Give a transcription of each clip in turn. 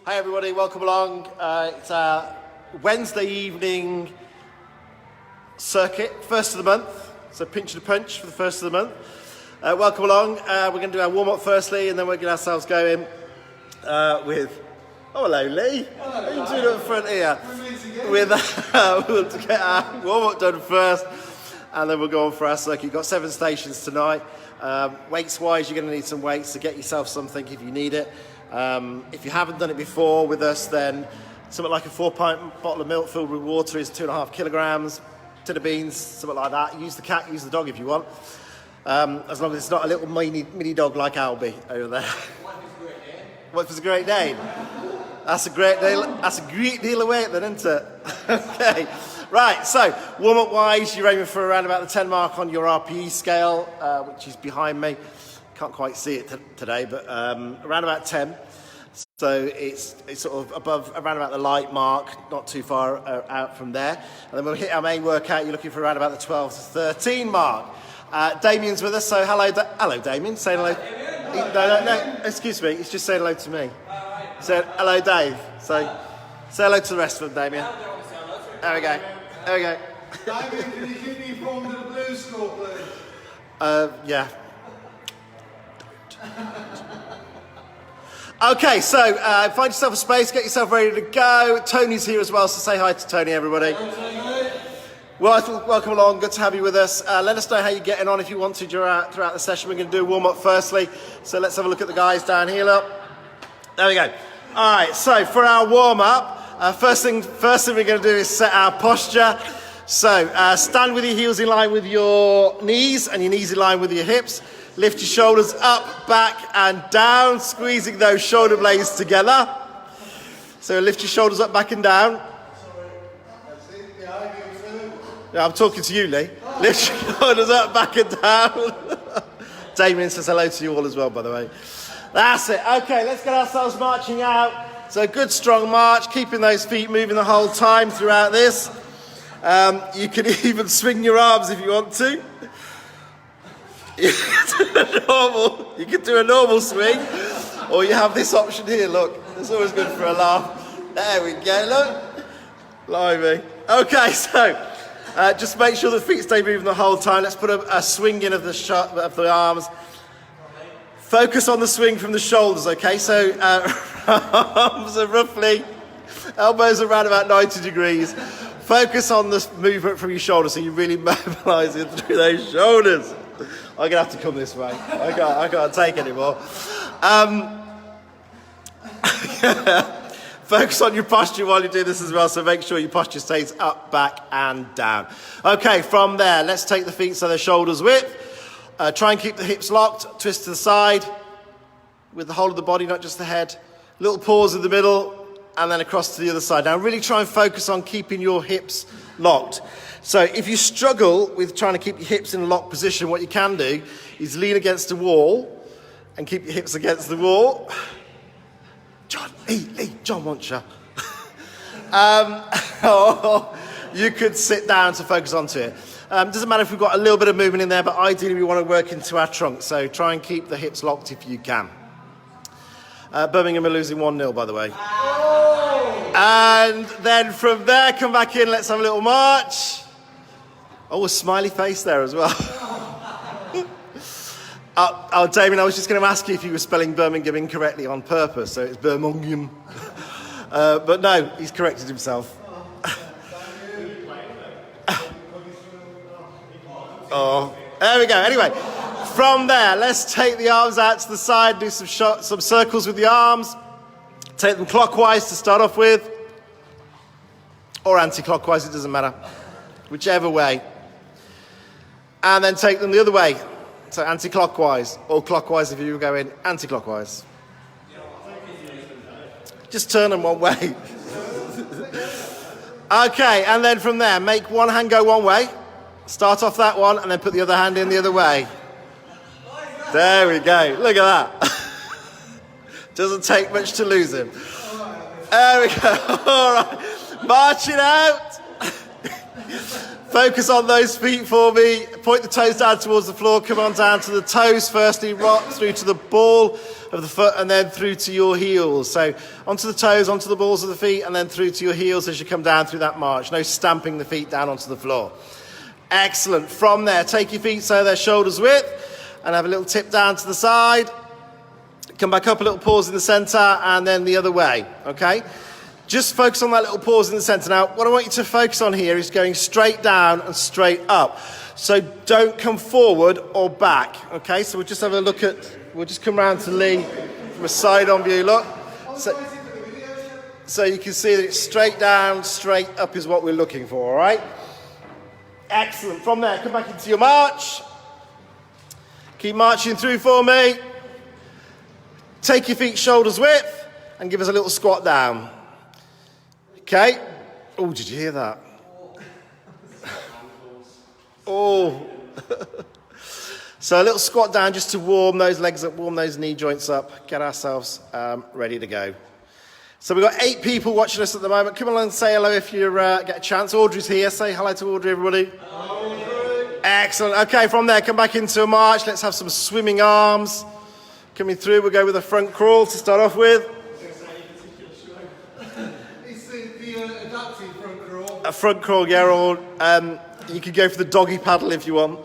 Hi everybody, welcome along. It's our Wednesday evening circuit, first of the month. So pinch and a punch for the first of the month. Welcome along. We're going to do our warm-up firstly, and then we'll get ourselves going with... Oh, hello Lee. Hello, how are you doing up front here? We'll get our warm-up done first, and then we'll go on for our circuit. You've got 7 stations tonight. Weights-wise, you're going to need some weights, so get yourself something if you need it. If you haven't done it before with us, then something like a 4-pint bottle of milk filled with water is 2.5 kilograms. Tin of beans, something like that. Use the cat, use the dog if you want. As long as it's not a little mini dog like Albie over there. What was a Great Dane? That's a great deal. That's a great deal of weight then, isn't it? Okay. Right, so warm-up wise, you're aiming for around about the 10 mark on your RPE scale, which is behind me. Can't quite see it today, but around about 10. So it's sort of above, around about the light mark, not too far out from there. And then we'll hit our main workout. You're looking for around about the 12 to 13 mark. Damien's with us, so hello Damien. Say hello. No, excuse me. He's just saying hello to me. So hello, Dave. So say hello to the rest of them, Damien. There we go. There we go. Damien, can you keep me informed of the Blues score, please? Yeah. Okay, so find yourself a space, get yourself ready to go. Tony's here as well, so say hi to Tony, everybody. Welcome along, good to have you with us. Let us know how you're getting on if you want to throughout the session. We're going to do a warm-up firstly, so let's have a look at the guys down here. Look. There we go. All right, so for our warm-up, first thing we're going to do is set our posture. So stand with your heels in line with your knees and your knees in line with your hips. Lift your shoulders up, back and down, squeezing those shoulder blades together. So lift your shoulders up, back and down. Yeah, I'm talking to you, Lee. Lift your shoulders up, back and down. Damien says hello to you all as well, by the way. That's it. Okay, let's get ourselves marching out. So a good strong march, keeping those feet moving the whole time throughout this. You can even swing your arms if you want to. You can do a normal swing, or you have this option here, look. It's always good for a laugh. There we go, look. Blimey. Okay, so just make sure the feet stay moving the whole time. Let's put a swing in of the arms. Focus on the swing from the shoulders, okay? So arms are roughly, elbows are around about 90 degrees. Focus on the movement from your shoulders so you really mobilise it through those shoulders. I'm going to have to come this way. I can't take anymore. Focus on your posture while you do this as well, so make sure your posture stays up, back and down. Okay, from there, let's take the feet so they're shoulders width. Try and keep the hips locked, twist to the side with the whole of the body, not just the head. Little pause in the middle and then across to the other side. Now really try and focus on keeping your hips locked. So if you struggle with trying to keep your hips in a locked position, what you can do is lean against a wall and keep your hips against the wall. John wants you. Or you could sit down to focus onto it. Doesn't matter if we've got a little bit of movement in there, but ideally we want to work into our trunk. So try and keep the hips locked if you can. Birmingham are losing 1-0, by the way. Oh. And then from there, come back in. Let's have a little march. Oh, a smiley face there as well. Damien, I was just going to ask you if you were spelling Birmingham incorrectly on purpose. So it's Birmingham. But no, he's corrected himself. Oh, there we go. Anyway, from there, let's take the arms out to the side, do some circles with the arms. Take them clockwise to start off with, or anti-clockwise, it doesn't matter. Whichever way. And then take them the other way. So anti-clockwise, or clockwise if you were going anti-clockwise. Just turn them one way. Okay, and then from there, make one hand go one way. Start off that one and then put the other hand in the other way. There we go. Look at that. Doesn't take much to lose him. There we go. All right. March it out. Focus on those feet for me. Point the toes down towards the floor. Come on down to the toes firstly. Rock through to the ball of the foot and then through to your heels. So onto the toes, onto the balls of the feet, and then through to your heels as you come down through that march. No stamping the feet down onto the floor. Excellent. From there, take your feet so they're shoulders width and have a little tip down to the side. Come back up, a little pause in the center, and then the other way, okay? Just focus on that little pause in the center. Now, what I want you to focus on here is going straight down and straight up. So don't come forward or back, okay? So we'll just have a look at, we'll just come around to Lee from a side-on view, look. So you can see that it's straight down, straight up is what we're looking for, all right? Excellent. From there, come back into your march. Keep marching through for me. Take your feet shoulders width and give us a little squat down. Okay. Oh, did you hear that? Oh. So a little squat down just to warm those legs up, warm those knee joints up, get ourselves ready to go. So we've got 8 people watching us at the moment. Come along and say hello if you get a chance. Audrey's here. Say hello to Audrey, everybody. Hello, Audrey. Excellent. Okay, from there, come back into a march. Let's have some swimming arms. Coming through, we'll go with a front crawl to start off with. It's the adaptive front crawl. A front crawl, yeah, or you could go for the doggy paddle if you want.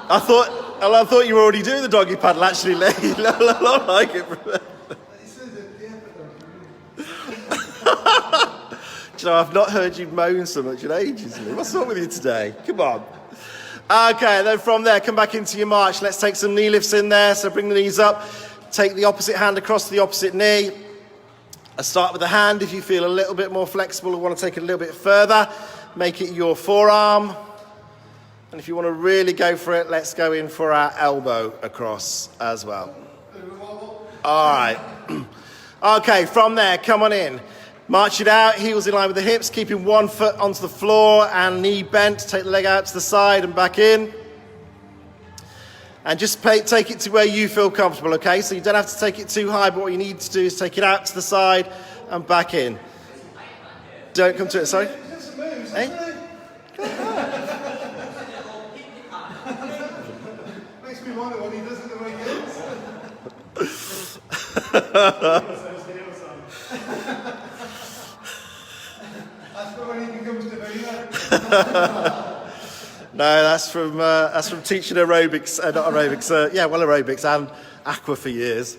I thought you were already doing the doggy paddle, actually, Lee. I like it. Do you know, I've not heard you moan so much in ages, Lee. What's wrong with you today? Come on. Okay, then from there, come back into your march. Let's take some knee lifts in there. So bring the knees up. Take the opposite hand across to the opposite knee. Let's start with the hand. If you feel a little bit more flexible or want to take it a little bit further, make it your forearm. And if you want to really go for it, let's go in for our elbow across as well. All right. Okay, from there, come on in. March it out, heels in line with the hips, keeping one foot onto the floor and knee bent. Take the leg out to the side and back in. And just take it to where you feel comfortable, okay? So you don't have to take it too high, but what you need to do is take it out to the side and back in. Don't come to it, sorry. Hey? Makes me wonder what he does in the way No, that's from teaching aerobics, not aerobics, aerobics and aqua for years.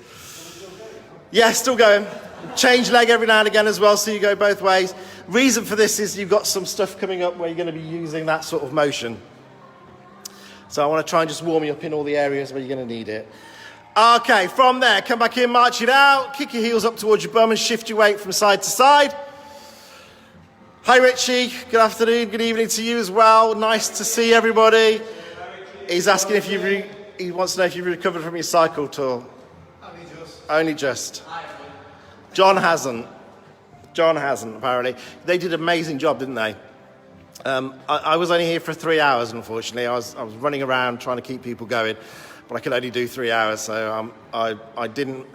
Yeah, still going. Change leg every now and again as well, so you go both ways. Reason for this is you've got some stuff coming up where you're going to be using that sort of motion. So I want to try and just warm you up in all the areas where you're going to need it. Okay, from there, come back in, march it out, kick your heels up towards your bum and shift your weight from side to side. Hi Richie, good afternoon, good evening to you as well. Nice to see everybody. He's asking if he wants to know if you've recovered from your cycle tour. Only just. John hasn't, apparently. They did an amazing job, didn't they? I was only here for 3 hours, unfortunately. I was running around trying to keep people going, but I could only do 3 hours, so I didn't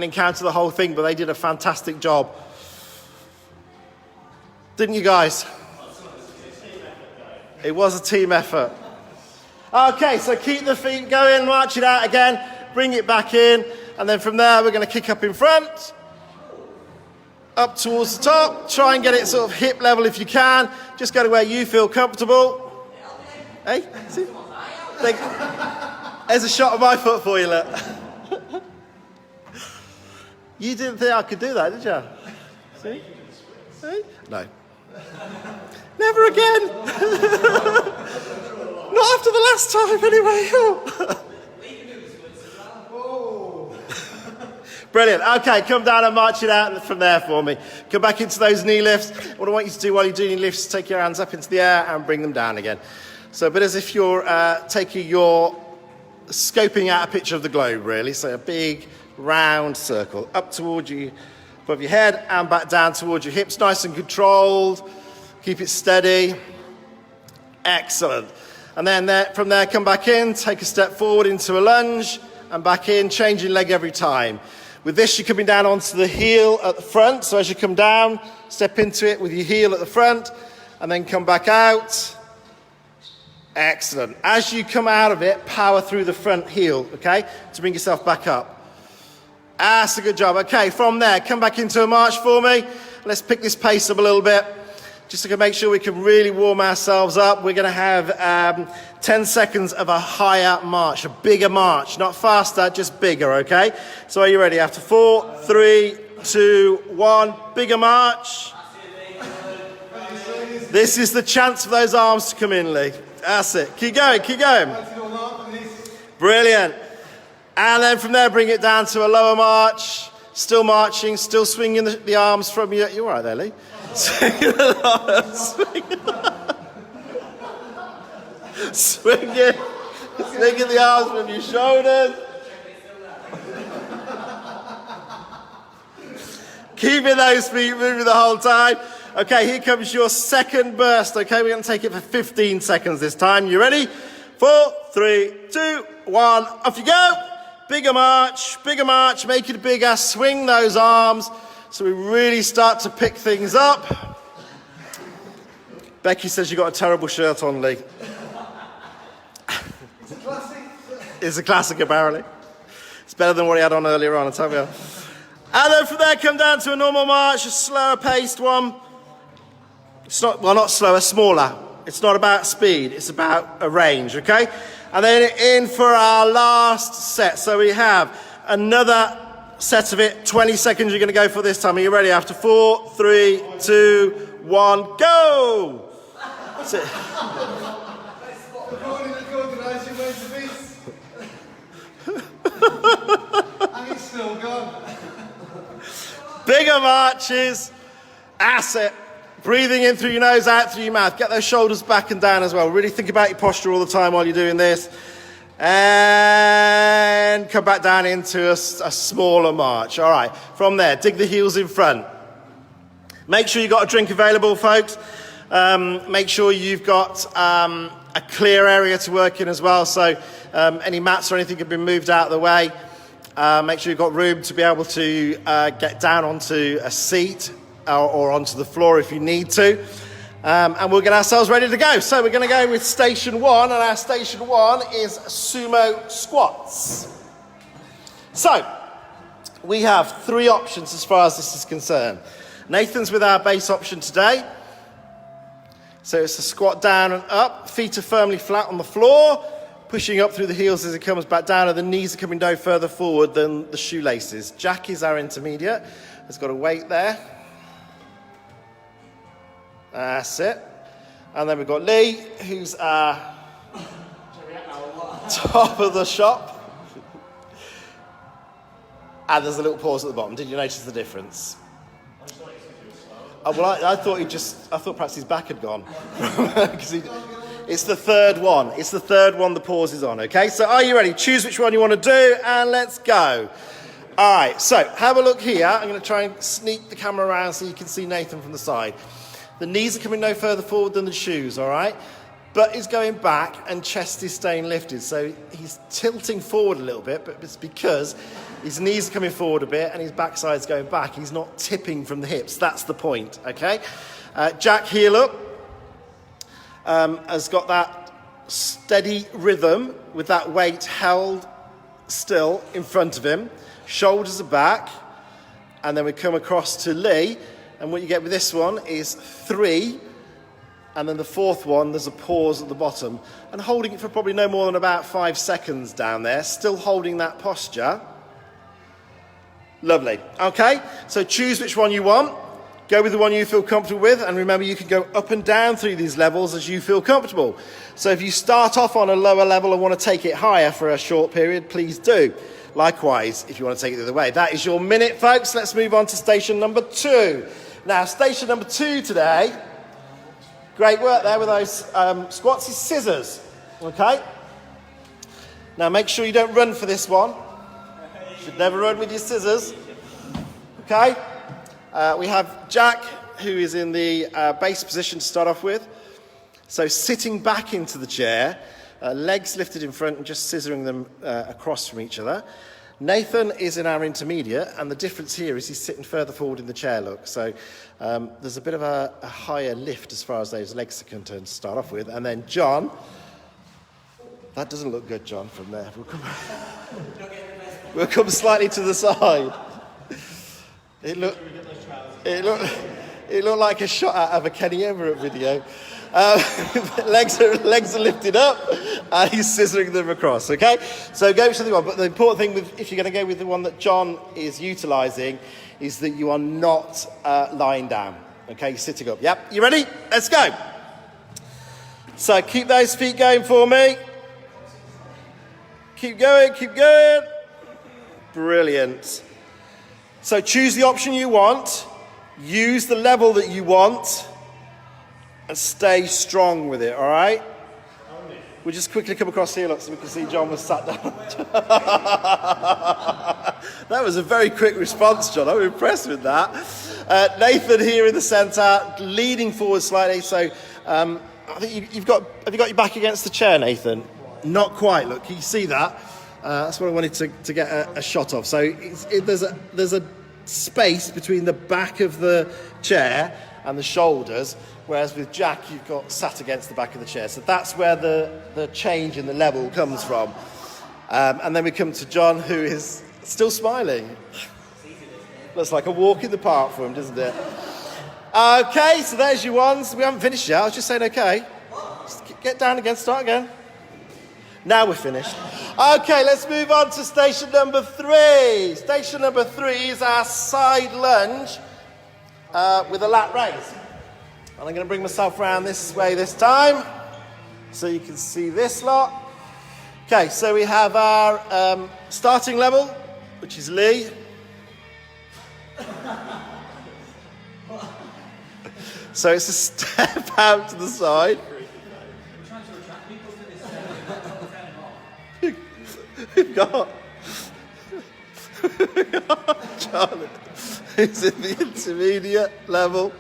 encounter the whole thing, but they did a fantastic job. Didn't you guys? It was a team effort. Okay, so keep the feet going, march it out again, bring it back in, and then from there we're going to kick up in front, up towards the top, try and get it sort of hip level if you can, just go to where you feel comfortable. Hey, see? There's a shot of my foot for you, look. You didn't think I could do that, did you? See? Hey? No. Never again. Not after the last time, anyway. Brilliant. Okay, come down and march it out from there for me. Come back into those knee lifts. What I want you to do while you're doing your lifts is take your hands up into the air and bring them down again. So, but as if you're scoping out a picture of the globe, really. So a big round circle up towards you, above your head and back down towards your hips. Nice and controlled. Keep it steady. Excellent. And then from there, come back in, take a step forward into a lunge and back in, changing leg every time. With this, you're coming down onto the heel at the front. So as you come down, step into it with your heel at the front and then come back out. Excellent. As you come out of it, power through the front heel, okay, to bring yourself back up. That's a good job. Okay, from there, come back into a march for me. Let's pick this pace up a little bit, just to make sure we can really warm ourselves up. We're going to have 10 seconds of a higher march, a bigger march, not faster, just bigger, okay? So are you ready? After 4, 3, 2, 1, bigger march. This is the chance for those arms to come in, Lee. That's it. Keep going, keep going. Brilliant. And then from there, bring it down to a lower march. Still marching, still swinging the arms from you. You're all right there, Lee. Swinging the arms from your shoulders. Keeping those feet moving the whole time. Okay, here comes your second burst. Okay, we're going to take it for 15 seconds this time. You ready? 4, 3, 2, 1. Off you go. Bigger march, make it bigger. Swing those arms so we really start to pick things up. Becky says you got a terrible shirt on, Lee. It's a classic. It's a classic, apparently. It's better than what he had on earlier on, I tell you. And then from there, come down to a normal march, a slower paced one. It's not, well, not slower, smaller. It's not about speed, it's about a range, okay? And then in for our last set. So we have another set of it, 20 seconds you're going to go for this time. Are you ready? After 4, 3, 2, 1, go! That's it. And it's still gone. Bigger marches. That's it. Breathing in through your nose, out through your mouth. Get those shoulders back and down as well. Really think about your posture all the time while you're doing this. And come back down into a smaller march. All right, from there, dig the heels in front. Make sure you've got a drink available, folks. Make sure you've got a clear area to work in as well. So any mats or anything have been moved out of the way. Make sure you've got room to be able to get down onto a seat or onto the floor if you need to. And we'll get ourselves ready to go. So we're going to go with station 1, and our station 1 is sumo squats. So we have 3 options as far as this is concerned. Nathan's with our base option today. So it's a squat down and up, feet are firmly flat on the floor, pushing up through the heels as it comes back down, and the knees are coming no further forward than the shoelaces. Jack is our intermediate, has got a weight there. That's it. And then we've got Lee, who's our top of the shop. And there's a little pause at the bottom. Did you notice the difference? Well, I thought perhaps his back had gone. It's the third one. It's the third one the pause is on, okay? So are you ready? Choose which one you want to do, and let's go. All right, so have a look here. I'm going to try and sneak the camera around so you can see Nathan from the side. The knees are coming no further forward than the shoes, all right? Butt is going back and chest is staying lifted. So he's tilting forward a little bit, but it's because his knees are coming forward a bit and his backside's going back. He's not tipping from the hips. That's the point, okay? Jack heel up has got that steady rhythm with that weight held still in front of him. Shoulders are back. And then we come across to Lee. And what you get with this one is 3, and then the fourth one, there's a pause at the bottom. And holding it for probably no more than about 5 seconds down there, still holding that posture. Lovely. Okay, so choose which one you want. Go with the one you feel comfortable with, and remember you can go up and down through these levels as you feel comfortable. So if you start off on a lower level and want to take it higher for a short period, please do. Likewise, if you want to take it the other way. That is your minute, folks. Let's move on to station number 2. Now, station number 2 today, great work there with those squats, is scissors, okay? Now, make sure you don't run for this one. You should never run with your scissors, okay? We have Jack, who is in the base position to start off with. So sitting back into the chair, legs lifted in front and just scissoring them across from each other. Nathan is in our intermediate, and the difference here is he's sitting further forward in the chair, look. So there's a bit of a higher lift as far as those legs are concerned to start off with. And then John That doesn't look good, John, from there. We'll come slightly to the side. It looked like a shot out of a Kenny Everett video. Legs are lifted up, and he's scissoring them across. Okay, so go to the one. But the important thing, if you're going to go with the one that John is utilising, is that you are not lying down. Okay, you're sitting up. Yep, you ready? Let's go. So keep those feet going for me. Keep going, keep going. Brilliant. So choose the option you want. Use the level that you want. And stay strong with it, all right? We'll just quickly come across here, look, so we can see John was sat down. That was a very quick response, John. I'm impressed with that. Nathan here in the centre, leaning forward slightly. So I think have you got your back against the chair, Nathan? Not quite. Look, can you see that? That's what I wanted to get a shot of. So there's a space between the back of the chair and the shoulders, whereas with Jack, you've got sat against the back of the chair. So that's where the change in the level comes from. And then we come to John, who is still smiling. Looks like a walk in the park for him, doesn't it? Okay, so there's your ones. We haven't finished yet. I was just saying, okay. Just get down again, start again. Now we're finished. Okay, let's move on to station number 3. Station number 3 is our side lunge with a lat raise. And I'm going to bring myself around this way this time so you can see this lot. Okay, so we have our starting level, which is Lee. So it's a step out to the side. We've got Charlie, who's in the intermediate level.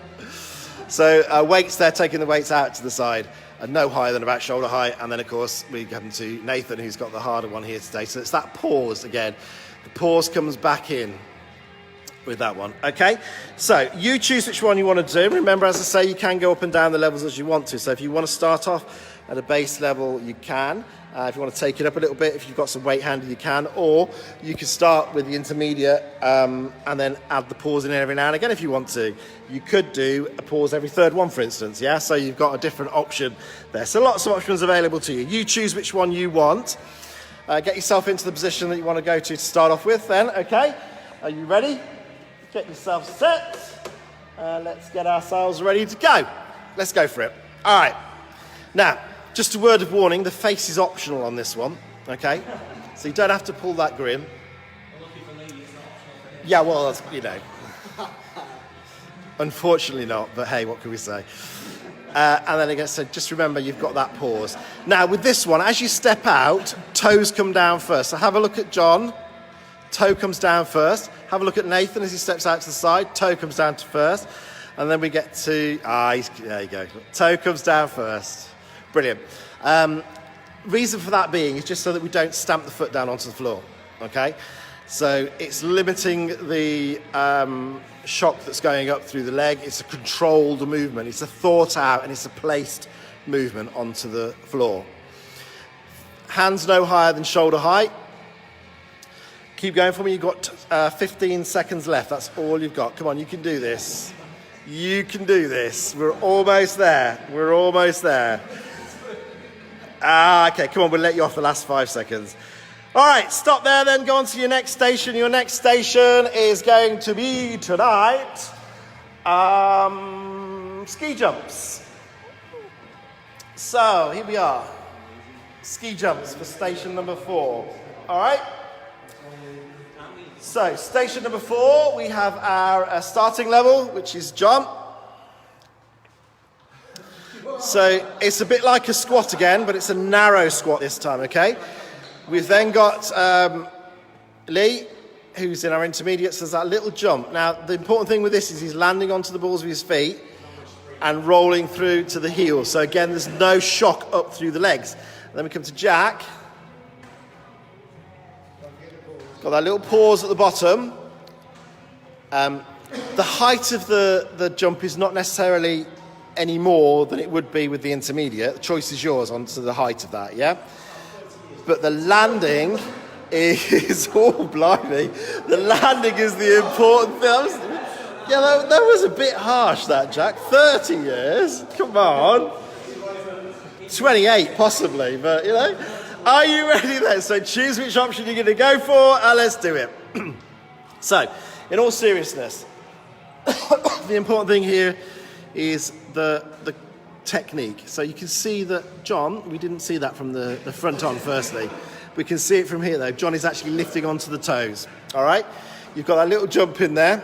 So weights there, taking the weights out to the side, and no higher than about shoulder height. And then, of course, we come to Nathan, who's got the harder one here today. So it's that pause again. The pause comes back in with that one. Okay, so you choose which one you want to do. Remember, as I say, you can go up and down the levels as you want to. So if you want to start off at a base level, you can. If you want to take it up a little bit, if you've got some weight handy, you can. Or you can start with the intermediate and then add the pause in every now and again if you want to. You could do a pause every third one, for instance, yeah? So you've got a different option there. So lots of options available to you. You choose which one you want. Get yourself into the position that you want to go to start off with then, okay? Are you ready? Get yourself set. Let's get ourselves ready to go. Let's go for it. All right. Now, just a word of warning, the face is optional on this one, okay? So you don't have to pull that grin. Yeah, well, that's, you know. Unfortunately not, but hey, what can we say? And then again, so just remember you've got that pause. Now, with this one, as you step out, toes come down first. So have a look at John. Toe comes down first. Have a look at Nathan as he steps out to the side. Toe comes down to first. And then we get to, there you go. Toe comes down first. Brilliant. Reason for that being is just so that we don't stamp the foot down onto the floor, okay? So it's limiting the shock that's going up through the leg. It's a controlled movement. It's a thought out and it's a placed movement onto the floor. Hands no higher than shoulder height. Keep going for me. You've got 15 seconds left. That's all you've got. Come on, you can do this. You can do this. We're almost there. We're almost there. Okay, come on, we'll let you off the last 5 seconds. All right, stop there then, go on to your next station. Your next station is going to be tonight, ski jumps. So, here we are. Ski jumps for station number 4. All right? So, station number 4, we have our starting level, which is jump. So it's a bit like a squat again, but it's a narrow squat this time, okay? We've then got Lee, who's in our intermediates. There's that little jump. Now, the important thing with this is he's landing onto the balls of his feet and rolling through to the heels. So again, there's no shock up through the legs. And then we come to Jack. Got that little pause at the bottom. The height of the jump is not necessarily any more than it would be with the intermediate. The choice is yours onto the height of that, yeah? but the landing is, oh blimey, the landing is the important thing. Yeah, that was a bit harsh, that, Jack. 30 years? Come on. 28, possibly, but, you know. Are you ready then? So choose which option you're going to go for, and let's do it. So, in all seriousness, the important thing here is the technique. So you can see that John, we didn't see that from the front on firstly. We can see it from here though. John is actually lifting onto the toes. All right? You've got that little jump in there.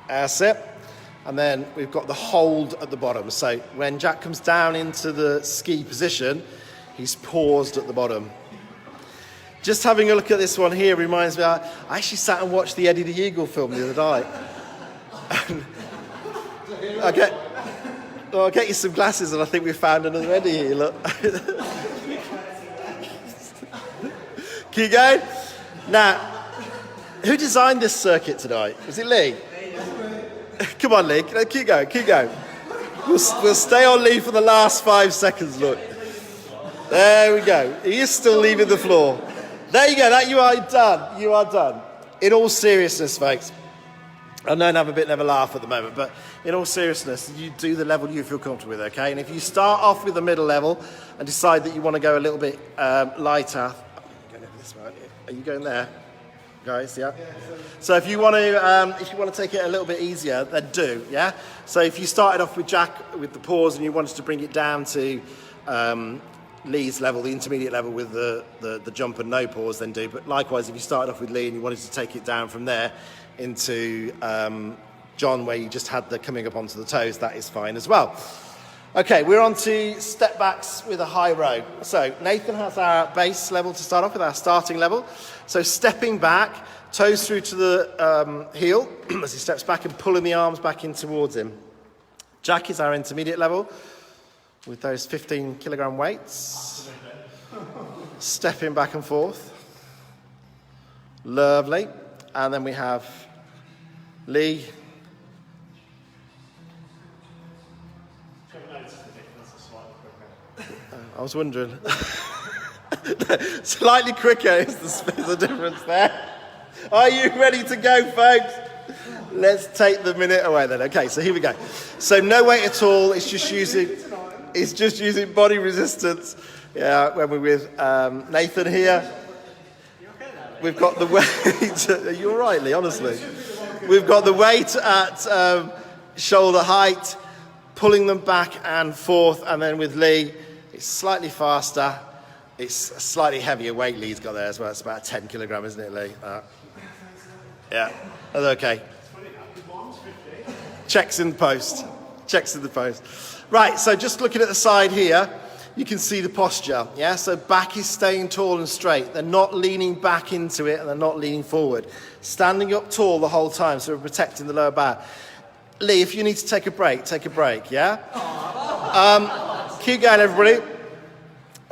That's it. And then we've got the hold at the bottom. So when Jack comes down into the ski position, he's paused at the bottom. Just having a look at this one here reminds me, I actually sat and watched the Eddie the Eagle film the other night. I'll get you some glasses, and I think we found another Eddie here, look. Keep going. Now, who designed this circuit tonight? Was it Lee? Come on, Lee. Keep going, keep going. We'll stay on Lee for the last 5 seconds, look. There we go. He is still leaving the floor. There you go. That you are done. You are done. In all seriousness, folks, I know I have a bit of a laugh at the moment, but in all seriousness, you do the level you feel comfortable with, okay? And if you start off with the middle level and decide that you want to go a little bit lighter, are you going there? Guys, yeah. So if you want to take it a little bit easier, then do, yeah. So if you started off with Jack with the pause and you wanted to bring it down to Lee's level, the intermediate level with the jump and no pause, then do. But likewise, if you started off with Lee and you wanted to take it down from there into John, where you just had the coming up onto the toes, that is fine as well. Okay, we're on to step backs with a high row. So Nathan has our base level to start off with, our starting level. So stepping back, toes through to the heel as he steps back and pulling the arms back in towards him. Jack is our intermediate level with those 15 kilogram weights. Stepping back and forth. Lovely. And then we have Lee. I was wondering. Slightly quicker is the difference there. Are you ready to go, folks? Let's take the minute away then. Okay, so here we go. So no weight at all. It's just using body resistance. Yeah, when we're with Nathan here. We've got the weight. Are you all right, Lee? Honestly, we've got the weight at shoulder height, pulling them back and forth, and then with Lee, it's slightly faster. It's a slightly heavier weight Lee's got there as well. It's about 10 kilogram, isn't it, Lee? Yeah, that's okay. Checks in the post. Checks in the post. Right, so just looking at the side here, you can see the posture, yeah? So back is staying tall and straight. They're not leaning back into it and they're not leaning forward. Standing up tall the whole time, so we're protecting the lower back. Lee, if you need to take a break, yeah? Keep going, everybody.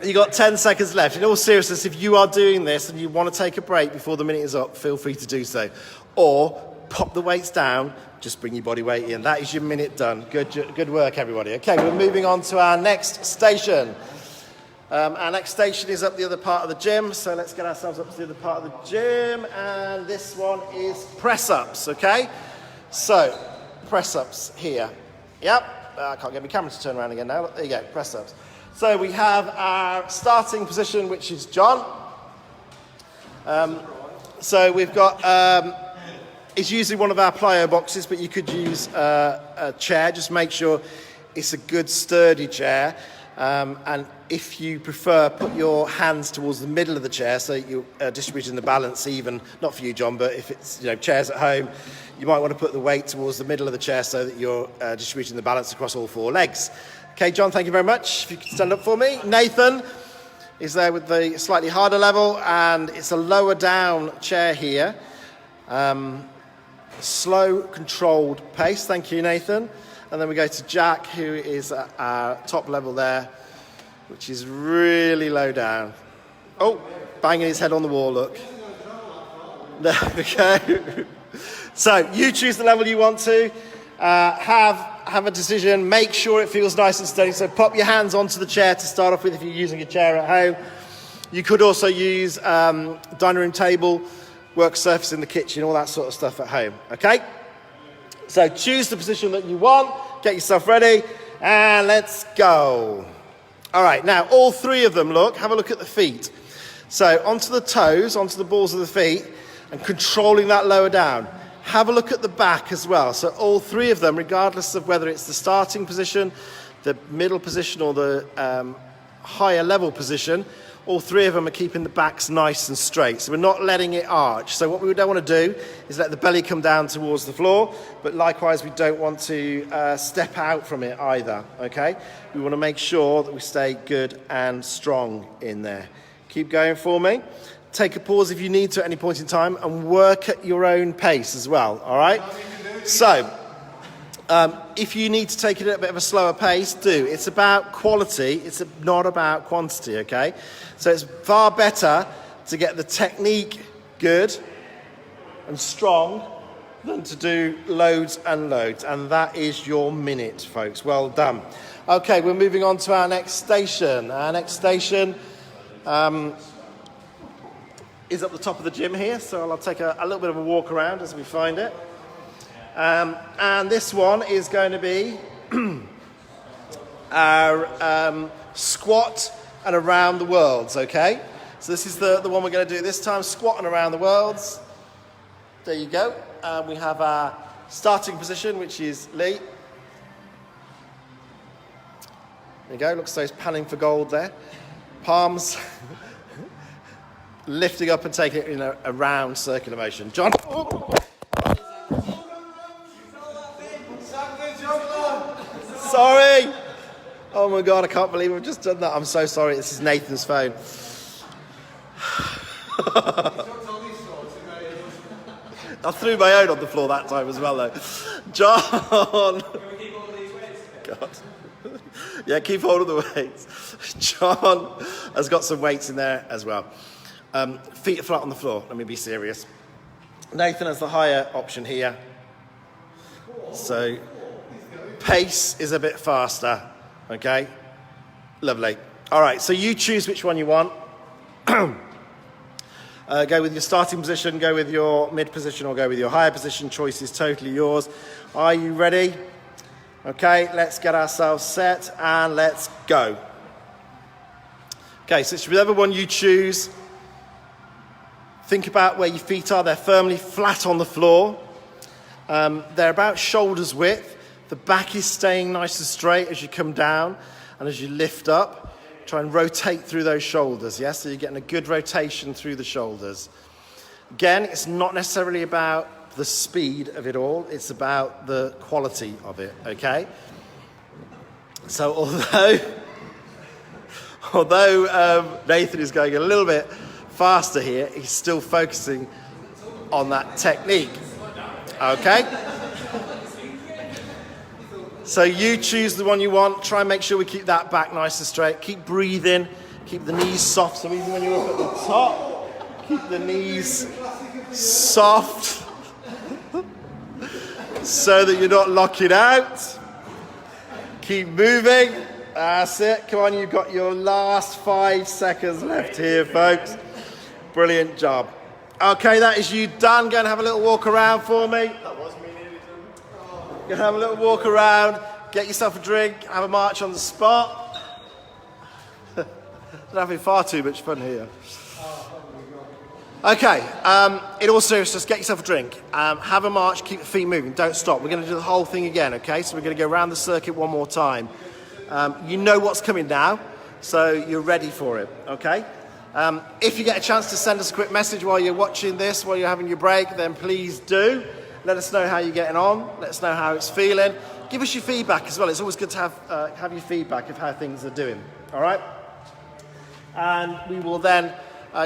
You got 10 seconds left. In all seriousness, if you are doing this and you want to take a break before the minute is up, feel free to do so. Or pop the weights down, just bring your body weight in. That is your minute done. Good work, everybody. Okay, we're moving on to our next station. Our next station is up the other part of the gym, so let's get ourselves up to the other part of the gym, and this one is press-ups, okay? So, press-ups here. Yep, I can't get my camera to turn around again now. There you go, press-ups. So we have our starting position, which is John. So we've got, it's usually one of our plyo boxes, but you could use a chair. Just make sure it's a good sturdy chair. And if you prefer, put your hands towards the middle of the chair so you're distributing the balance even, not for you, John, but if it's, chairs at home, you might want to put the weight towards the middle of the chair so that you're distributing the balance across all four legs. Okay, John, thank you very much. If you could stand up for me. Nathan is there with the slightly harder level, and it's a lower down chair here. Slow, controlled pace. Thank you, Nathan. And then we go to Jack, who is at our top level there, which is really low down. Oh, banging his head on the wall, look. Okay. So you choose the level you want to. have a decision. Make sure it feels nice and steady. So pop your hands onto the chair to start off with if you're using a chair at home. You could also use dining room table, work surface in the kitchen, all that sort of stuff at home, okay? So choose the position that you want, get yourself ready, and let's go. All right, now all three of them, have a look at the feet. So onto the toes, onto the balls of the feet, and controlling that lower down. Have a look at the back as well. So all three of them, regardless of whether it's the starting position, the middle position, or the higher level position, all three of them are keeping the backs nice and straight. So we're not letting it arch. So what we don't want to do is let the belly come down towards the floor, but likewise we don't want to step out from it either, okay? We want to make sure that we stay good and strong in there. Keep going for me. Take a pause if you need to at any point in time, and work at your own pace as well, all right? So, if you need to take it at a bit of a slower pace, do. It's about quality, it's not about quantity, okay? So it's far better to get the technique good and strong than to do loads and loads, and that is your minute, folks. Well done. Okay, we're moving on to our next station. Our next station is up the top of the gym here, so I'll take a little bit of a walk around as we find it. And this one is going to be our squat and around the worlds, okay? So this is the one we're going to do this time, squat and around the worlds. There you go. We have our starting position, which is Lee. There you go, looks like he's panning for gold there. Palms lifting up and taking it in a round circular motion. John. Sorry. Oh my God, I can't believe I've just done that. I'm so sorry. This is Nathan's phone. I threw my own on the floor that time as well, though. John. Can we keep hold of these weights? God. Yeah, keep hold of the weights. John has got some weights in there as well. Feet are flat on the floor. Let me be serious. Nathan has the higher option here. So pace is a bit faster. Okay? Lovely. All right, so you choose which one you want. Go with your starting position, go with your mid position, or go with your higher position. Choice is totally yours. Are you ready? Okay, let's get ourselves set and let's go. Okay, so it's whichever one you choose. Think about where your feet are. They're firmly flat on the floor. They're about shoulders width. The back is staying nice and straight as you come down, and as you lift up, try and rotate through those shoulders, yes? So you're getting a good rotation through the shoulders. Again, it's not necessarily about the speed of it all, it's about the quality of it, okay? So although Nathan is going a little bit faster here, he's still focusing on that technique, okay? So you choose the one you want. Try and make sure we keep that back nice and straight. Keep breathing. Keep the knees soft. So even when you're up at the top, keep the knees soft so that you're not locking out. Keep moving. That's it. Come on, you've got your last 5 seconds left here, folks. Brilliant job. Okay, that is you done. Go and have a little walk around for me. Go have a little walk around, get yourself a drink, have a march on the spot. I'm having far too much fun here. Okay, in all seriousness, get yourself a drink. Have a march, keep the feet moving, don't stop. We're going to do the whole thing again, okay? So we're going to go around the circuit one more time. You know what's coming now, so you're ready for it, okay? If you get a chance to send us a quick message while you're watching this, while you're having your break, then please do. Let us know how you're getting on. Let us know how it's feeling. Give us your feedback as well. It's always good to have your feedback of how things are doing. All right? And we will then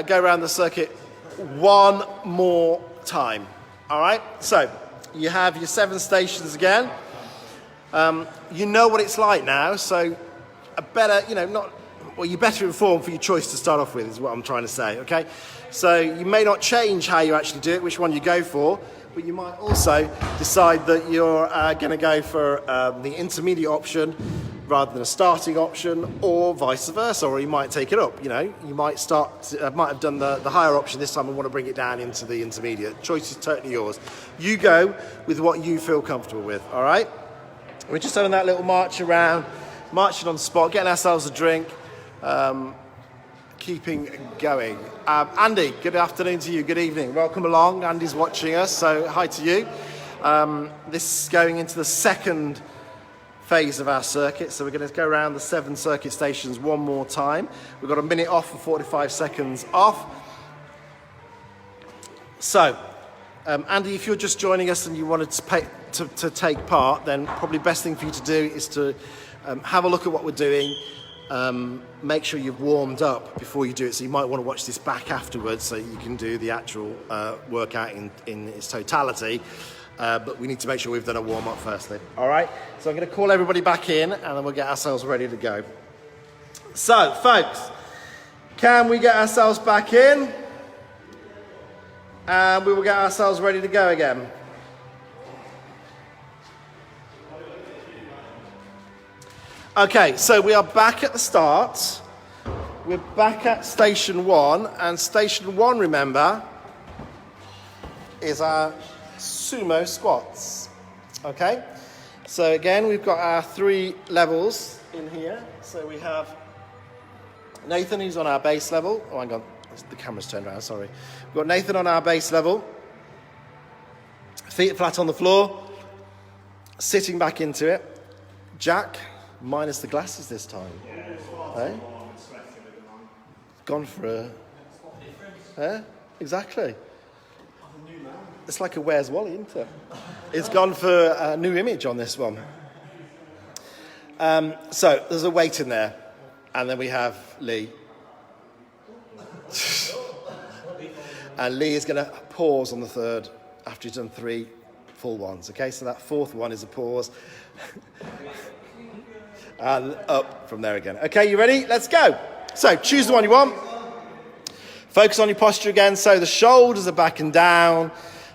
go around the circuit one more time. All right? So you have your 7 stations again. You know what it's like now. So you're better informed for your choice to start off with is what I'm trying to say. Okay? So you may not change how you actually do it, which one you go for, but you might also decide that you're going to go for the intermediate option rather than a starting option, or vice versa, or you might take it up. You know, you might might have done the higher option this time and want to bring it down into the intermediate. Choice is totally yours. You go with what you feel comfortable with, all right? We're just having that little march around, marching on the spot, getting ourselves a drink, keeping going. Andy, good afternoon to you, good evening. Welcome along. Andy's watching us, so hi to you. This is going into the second phase of our circuit, so we're going to go around the 7 circuit stations one more time. We've got a minute off and 45 seconds off. So, Andy, if you're just joining us and you wanted to take part, then probably best thing for you to do is to have a look at what we're doing. Make sure you've warmed up before you do it, so you might want to watch this back afterwards so you can do the actual workout in its totality. But we need to make sure we've done a warm-up firstly. All right, so I'm going to call everybody back in and then we'll get ourselves ready to go. So, folks, can we get ourselves back in? And we will get ourselves ready to go again. Okay, so we are back at the start. We're back at station 1, and station 1, remember, is our sumo squats. Okay, so again, we've got our 3 levels in here. So we have Nathan, who's on our base level. Oh, hang on, the camera's turned around, sorry. We've got Nathan on our base level, feet flat on the floor, sitting back into it. Jack, minus the glasses this time. Hey? Gone for a... Eh? Exactly. It's like a Where's Wally, isn't it? It's gone for a new image on this one. So there's a weight in there. And then we have Lee. And Lee is going to pause on the 3rd after he's done 3 full ones. Okay, so that 4th one is a pause. And up from there again. Okay, you ready? Let's go. So choose the one you want. Focus on your posture again. So the shoulders are back and down.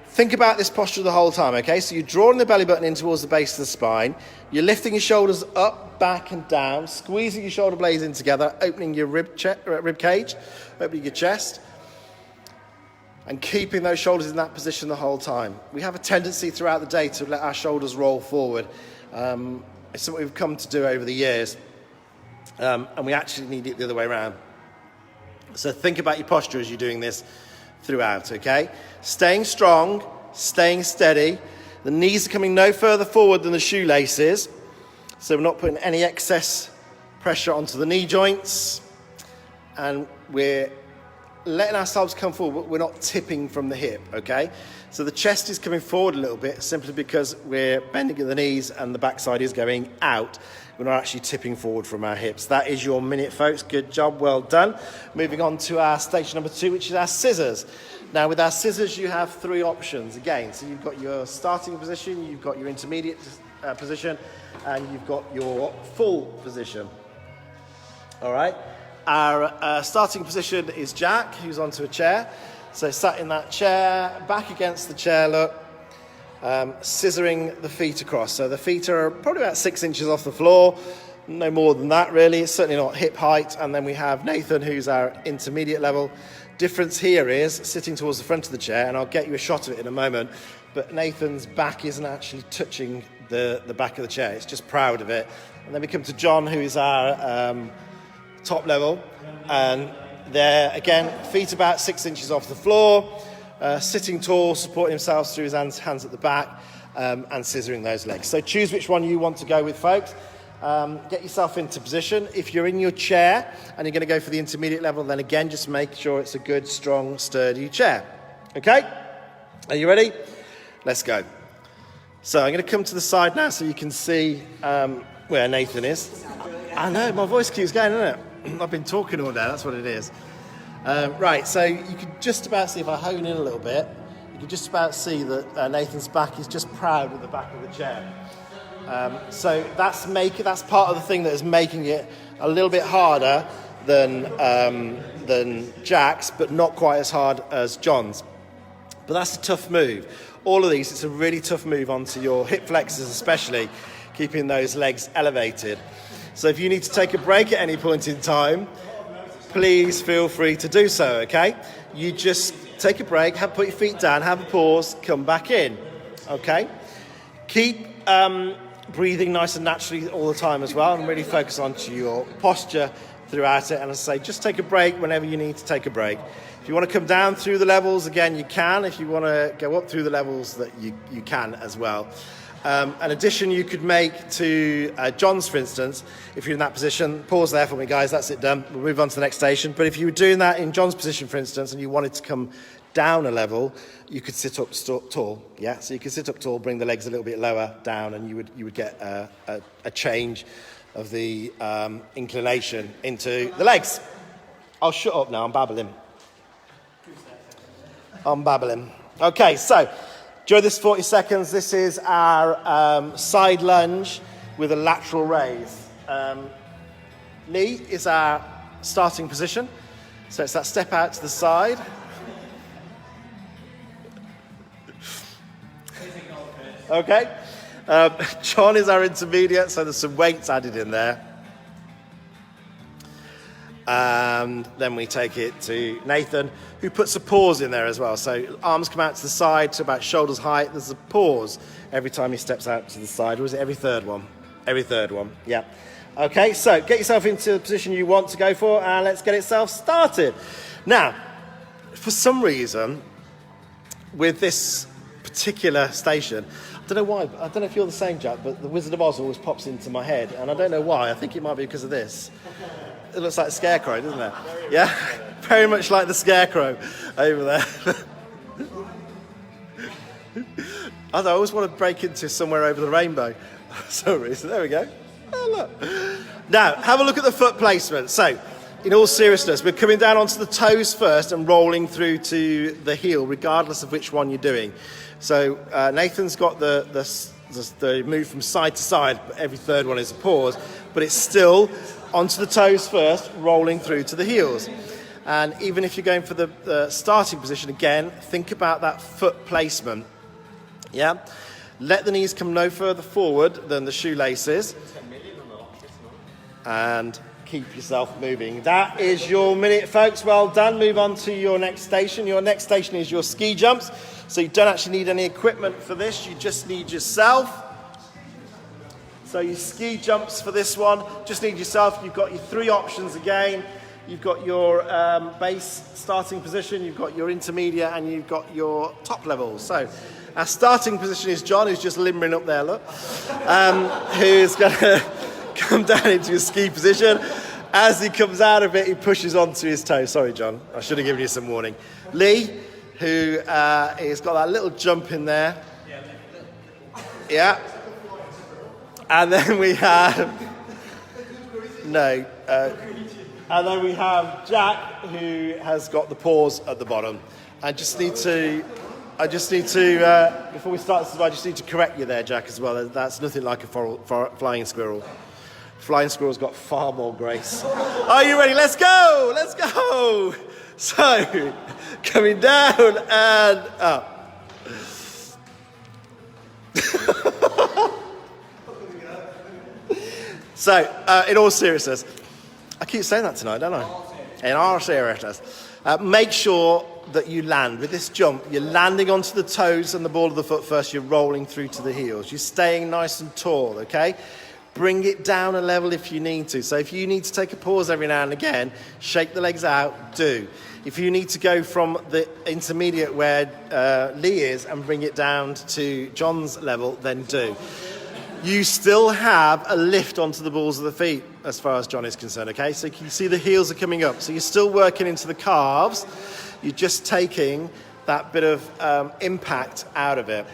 Think about this posture the whole time, okay? So you're drawing the belly button in towards the base of the spine. You're lifting your shoulders up, back and down, squeezing your shoulder blades in together, opening your rib cage, opening your chest, and keeping those shoulders in that position the whole time. We have a tendency throughout the day to let our shoulders roll forward. It's something we've come to do over the years, and we actually need it the other way around. So think about your posture as you're doing this throughout, okay? Staying strong, staying steady. The knees are coming no further forward than the shoelaces, so we're not putting any excess pressure onto the knee joints, and we're letting ourselves come forward, but we're not tipping from the hip, okay? So the chest is coming forward a little bit simply because we're bending at the knees and the backside is going out. We're not actually tipping forward from our hips. That is your minute, folks. Good job, well done. Moving on to our station number 2, which is our scissors. Now, with our scissors, you have 3 options again. So you've got your starting position, you've got your intermediate position, and you've got your full position. All right. Our starting position is Jack, who's onto a chair. So sat in that chair, back against the chair, look. Scissoring the feet across. So the feet are probably about 6 inches off the floor, no more than that really. It's certainly not hip height. And then we have Nathan, who's our intermediate level. Difference here is sitting towards the front of the chair, and I'll get you a shot of it in a moment, but Nathan's back isn't actually touching the back of the chair. It's just proud of it. And then we come to John, who is our top level, and there again, feet about 6 inches off the floor. Sitting tall, supporting himself through his hands at the back, and scissoring those legs. So choose which one you want to go with, folks. Get yourself into position. If you're in your chair and you're going to go for the intermediate level, then again, just make sure it's a good, strong, sturdy chair. Okay? Are you ready? Let's go. So I'm going to come to the side now so you can see where Nathan is. I know, my voice keeps going, doesn't it? I've been talking all day, that's what it is. Right, so you can just about see, if I hone in a little bit, you can just about see that Nathan's back is just proud at the back of the chair. So that's part of the thing that is making it a little bit harder than than Jack's, but not quite as hard as John's. But that's a tough move. All of these, it's a really tough move onto your hip flexors, especially keeping those legs elevated. So if you need to take a break at any point in time, please feel free to do so, okay? You just take a break, put your feet down, have a pause, come back in, okay? Keep breathing nice and naturally all the time as well, and really focus onto your posture throughout it. And as I say, just take a break whenever you need to take a break. If you want to come down through the levels, again, you can. If you want to go up through the levels, that you can as well. An addition you could make to John's, for instance, if you're in that position, pause there for me, guys, that's it done. We'll move on to the next station. But if you were doing that in John's position, for instance, and you wanted to come down a level, you could sit up tall, yeah? So you could sit up tall, bring the legs a little bit lower down, and you would get a change of the inclination into the legs. I'll shut up now, I'm babbling. Okay, so during this 40 seconds, this is our side lunge with a lateral raise. Knee is our starting position. So it's that step out to the side. Okay. John is our intermediate, so there's some weights added in there. And then we take it to Nathan, who puts a pause in there as well. So arms come out to the side to about shoulders height. There's a pause every time he steps out to the side. Or is it every third one? Every third one, yeah. Okay, so get yourself into the position you want to go for, and let's get itself started. Now, for some reason, with this particular station, I don't know why, I don't know if you're the same, Jack, but the Wizard of Oz always pops into my head, and I don't know why. I think it might be because of this. It looks like a scarecrow, doesn't it? Yeah? Very much like the scarecrow over there. I always want to break into somewhere over the rainbow for some reason. There we go. Oh, look. Now, have a look at the foot placement. So, in all seriousness, we're coming down onto the toes first and rolling through to the heel, regardless of which one you're doing. So, Nathan's got the move from side to side, but every third one is a pause, but it's still onto the toes first, rolling through to the heels. And even if you're going for the starting position, again, think about that foot placement. Yeah? Let the knees come no further forward than the shoelaces. And keep yourself moving. That is your minute, folks. Well done. Move on to your next station. Your next station is your ski jumps. So you don't actually need any equipment for this. You just need yourself. So your ski jumps for this one, just need yourself. You've got your three options again. You've got your base starting position, you've got your intermediate, and you've got your top level. So our starting position is John, who's just limbering up there, look, who's going to come down into his ski position. As he comes out of it, he pushes onto his toe. Sorry, John, I should have given you some warning. Lee, who has got that little jump in there. Yeah. And then we have and then we have Jack, who has got the pause at the bottom. I just need to before we start this, I just need to correct you there, Jack, as well. That's nothing like a flying squirrel. Flying squirrel's got far more grace. Are you ready? Let's go! Let's go! So, coming down and up. So, in all seriousness, I keep saying that tonight, don't I? In all seriousness, make sure that you land. With this jump, you're landing onto the toes and the ball of the foot first, you're rolling through to the heels. You're staying nice and tall, okay? Bring it down a level if you need to. So if you need to take a pause every now and again, shake the legs out, do. If you need to go from the intermediate where Lee is and bring it down to John's level, then do. You still have a lift onto the balls of the feet as far as John is concerned, okay? So you can see the heels are coming up. So you're still working into the calves. You're just taking that bit of impact out of it,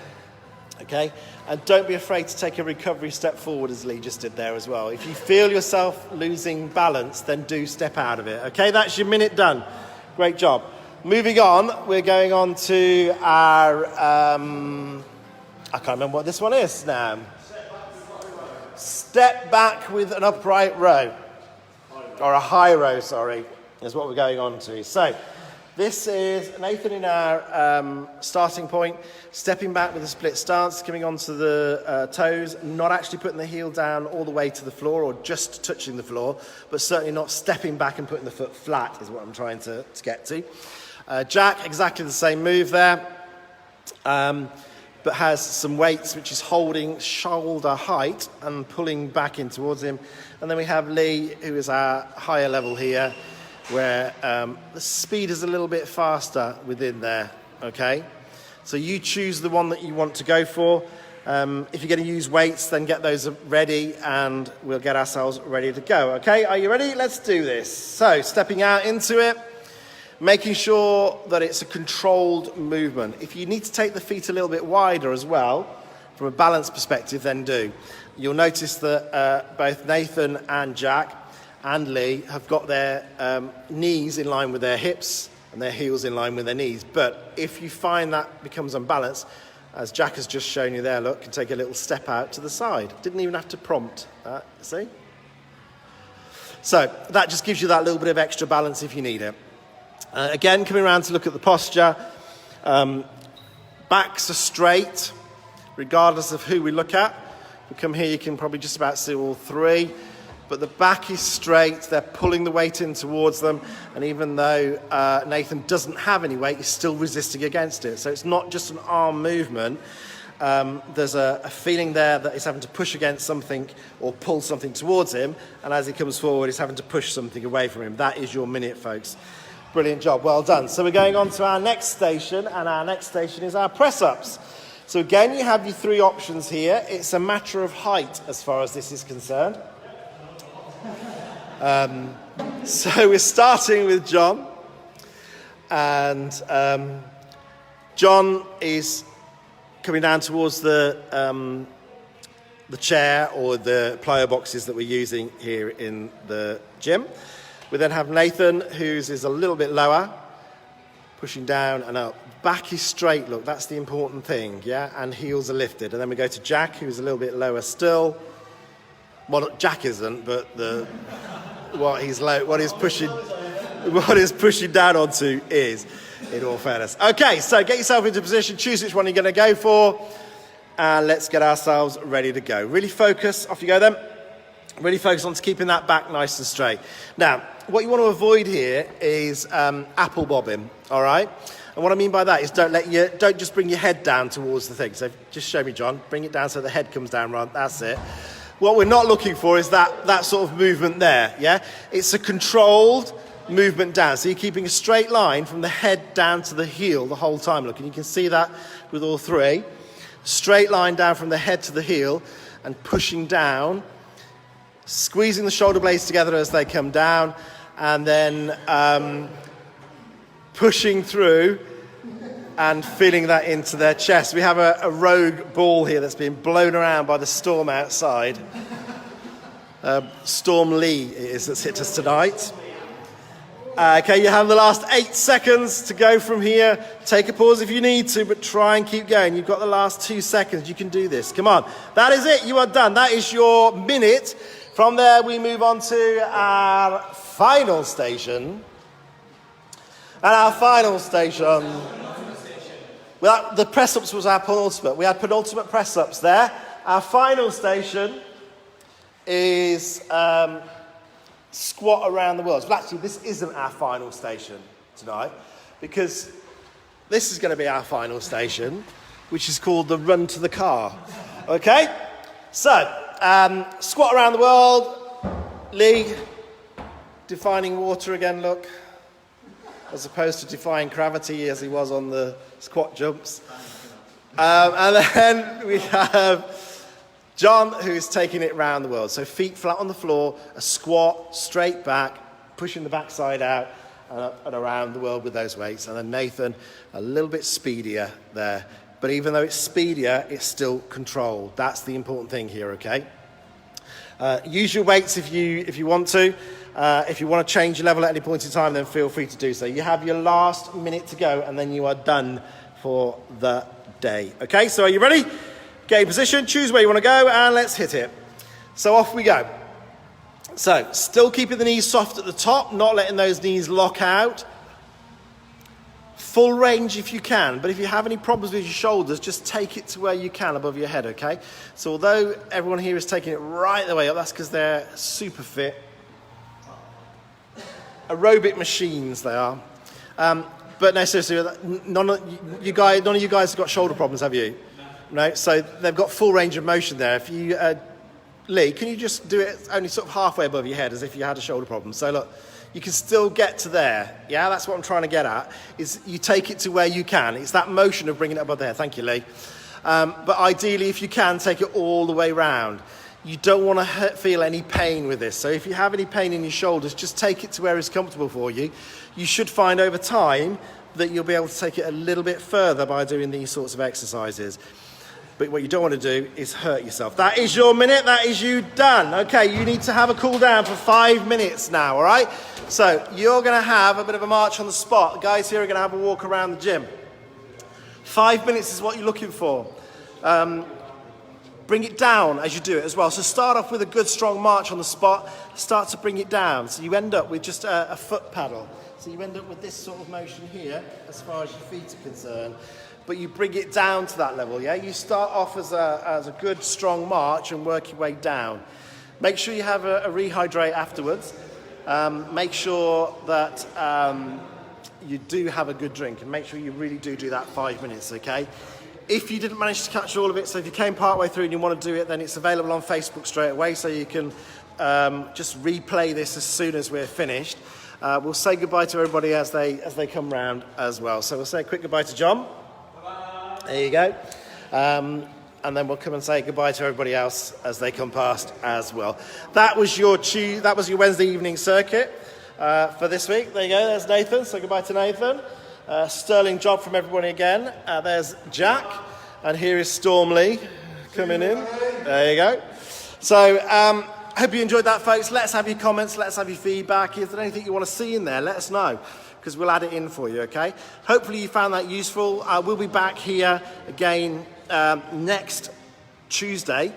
okay? And don't be afraid to take a recovery step forward, as Lee just did there as well. If you feel yourself losing balance, then do step out of it, okay? That's your minute done. Great job. Moving on, we're going on to our, I can't remember what this one is now. Step back with an upright row. Or a high row, sorry. is what we're going on to. So this is Nathan in our starting point, stepping back with a split stance, coming onto the toes, not actually putting the heel down all the way to the floor or just touching the floor, but certainly not stepping back and putting the foot flat is what I'm trying to get to. Jack, exactly the same move there, but has some weights which is holding shoulder height and pulling back in towards him. And then we have Lee, who is our higher level here, where the speed is a little bit faster within there, okay? So you choose the one that you want to go for. If you're going to use weights, then get those ready and we'll get ourselves ready to go, okay? Are you ready? Let's do this. So stepping out into it, making sure that it's a controlled movement. If you need to take the feet a little bit wider as well, from a balance perspective, then do. You'll notice that both Nathan and Jack and Lee have got their knees in line with their hips and their heels in line with their knees. But if you find that becomes unbalanced, as Jack has just shown you there, look, can take a little step out to the side. Didn't even have to prompt that, see? So that just gives you that little bit of extra balance if you need it. Again, coming around to look at the posture. Backs are straight, regardless of who we look at. If we come here, you can probably just about see all three. But the back is straight, they're pulling the weight in towards them, and even though Nathan doesn't have any weight, he's still resisting against it. So it's not just an arm movement. There's a feeling there that he's having to push against something or pull something towards him, and as he comes forward, he's having to push something away from him. That is your minute, folks. Brilliant job, well done. So we're going on to our next station, and our next station is our press-ups. So again, you have your three options here. It's a matter of height as far as this is concerned. So we're starting with John, and John is coming down towards the chair or the plyo boxes that we're using here in the gym. We then have Nathan, whose is a little bit lower, pushing down and up. Back is straight, look, that's the important thing, yeah? And heels are lifted. And then we go to Jack, who's a little bit lower still. Well, Jack isn't, but what he's pushing down onto is, in all fairness. Okay, so get yourself into position, choose which one you're going to go for, and let's get ourselves ready to go. Really focus, off you go then. Really focus on keeping that back nice and straight. Now, what you want to avoid here is apple bobbing, all right? And what I mean by that is don't just bring your head down towards the thing. So just show me, John. Bring it down so the head comes down, right? That's it. What we're not looking for is that sort of movement there, yeah? It's a controlled movement down. So you're keeping a straight line from the head down to the heel the whole time. Look, and you can see that with all three. Straight line down from the head to the heel and pushing down, squeezing the shoulder blades together as they come down, and then pushing through and feeling that into their chest. We have a rogue ball here that's being blown around by the storm outside. Storm Lee it is that's hit us tonight. Okay, you have the last 8 seconds to go from here. Take a pause if you need to, but try and keep going. You've got the last 2 seconds. You can do this. Come on. That is it. You are done. That is your minute. From there, we move on to our final station. And our final station... Well, the press-ups was our penultimate. We had penultimate press-ups there. Our final station is squat around the world. Well, actually, this isn't our final station tonight because this is going to be our final station, which is called the run to the car. Okay? So, squat around the world. Lee, defining water again, look. As opposed to defying gravity as he was on the squat jumps. And then we have John, who's taking it around the world. So feet flat on the floor, a squat, straight back, pushing the backside out and up and around the world with those weights. And then Nathan, a little bit speedier there. But even though it's speedier, it's still controlled. That's the important thing here, okay? Use your weights if you want to. If you want to change your level at any point in time, then feel free to do so. You have your last minute to go, and then you are done for the day. Okay, so are you ready? Get in position, choose where you want to go, and let's hit it. So off we go. So, still keeping the knees soft at the top, not letting those knees lock out. Full range if you can, but if you have any problems with your shoulders, just take it to where you can above your head, okay? So although everyone here is taking it right the way up, that's because they're super fit. Aerobic machines they are. But no, seriously, none of you guys have got shoulder problems, have you? No. So they've got full range of motion there. If you, Lee, can you just do it only sort of halfway above your head as if you had a shoulder problem? So look, you can still get to there. Yeah, that's what I'm trying to get at, is you take it to where you can. It's that motion of bringing it above there. Thank you, Lee. But ideally, if you can, take it all the way round. You don't want to feel any pain with this. So if you have any pain in your shoulders, just take it to where it's comfortable for you. You should find over time that you'll be able to take it a little bit further by doing these sorts of exercises. But what you don't want to do is hurt yourself. That is your minute. That is you done. Okay, you need to have a cool down for 5 minutes now, all right? So you're going to have a bit of a march on the spot. The guys here are going to have a walk around the gym. 5 minutes is what you're looking for. Bring it down as you do it as well. So start off with a good strong march on the spot. Start to bring it down. So you end up with just a foot paddle. So you end up with this sort of motion here as far as your feet are concerned. But you bring it down to that level, yeah? You start off as a good strong march and work your way down. Make sure you have a rehydrate afterwards. Make sure that you do have a good drink, and make sure you really do that 5 minutes, okay? If you didn't manage to catch all of it, so if you came part way through and you want to do it, then it's available on Facebook straight away, so you can just replay this as soon as we're finished. We'll say goodbye to everybody as they come round as well. So we'll say a quick goodbye to John. Bye-bye. There you go. And then we'll come and say goodbye to everybody else as they come past as well. That was your Wednesday evening circuit for this week. There you go. There's Nathan. So goodbye to Nathan. Sterling job from everybody again. There's Jack, and here is Storm Lee coming in. There you go. So hope you enjoyed that, folks. Let's have your comments. Let's have your feedback. If there's anything you want to see in there, let us know, because we'll add it in for you, okay? Hopefully you found that useful. We'll be back here again next Tuesday,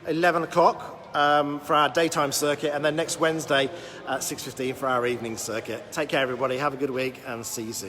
11 o'clock for our daytime circuit, and then next Wednesday at 6:15 for our evening circuit. Take care, everybody. Have a good week, and see you soon.